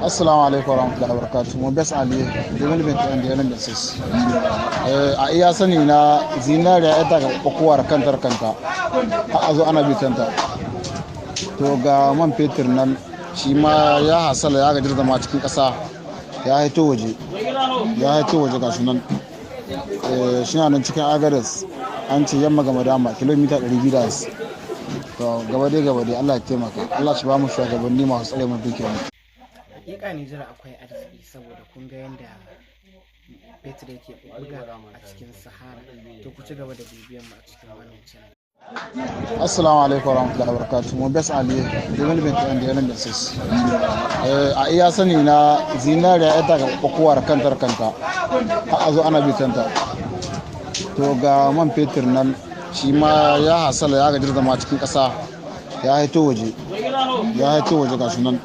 Assalamu alaikum warahmatullahi wabarakatuh. Mu bes Ali development and development sis. A iya sani na zinariya ita ga kokowa kantar kanta. A zo ana bitanta. To ga man fetur nan shi ma ya hasala ya gaji zama cikin kasa. Ya haito waje. Ga sunan. Shi nan cikin Agadas an ce yamma ga madama kilomita 200. To gaba dai Allah ya taimaka. Allah shi ba mu shugabanni masu tsare mu dukiyar mu. Hakika Nijar akwai arziki saboda kun ga yadda fetur yake buga a cikin Sahara, to ku ci gaba da bibiyan mu a cikin wannan channel. Assalamu alaikum warahmatullahi wabarakatuh. Mu bes Ali development and development sis. A iya sani na zinariya ita ga kokowa kantar kanta. A zo ana bitanta. To ga man fetur nan shi ma ya hasala ya gaji zama cikin kasa. Ya haito waje ga sunan.